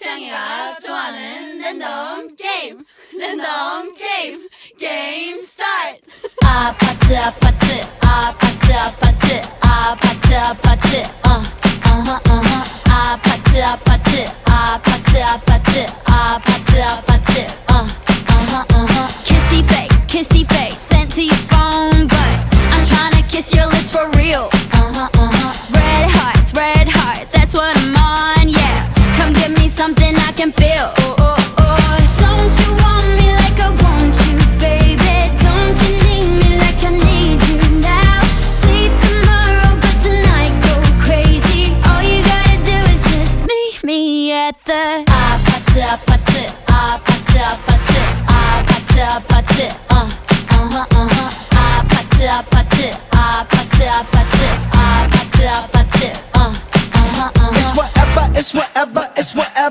창이가 좋아하는 랜덤 게임 게임 스타트. 아파트 아파트 아파트 아파트 아파트 아파트 아파트 아파트 아파트 아파트 아파트 아파트 kissy face sent to your phone, but I'm tryna kiss your lips for real. Red hearts, that's what I'm on, yeah. Come give me something I can feel. Don't you want me like I want you, baby? Don't you need me like I need you now? Sleep tomorrow, but tonight go crazy. All you gotta do is just meet me at the 아파트 아파트 아파트 아파트 아파트 아파트 아파트 아파트 아파트 아파트 아파트 아파트 It's whatever, it's whatever, it's whatever.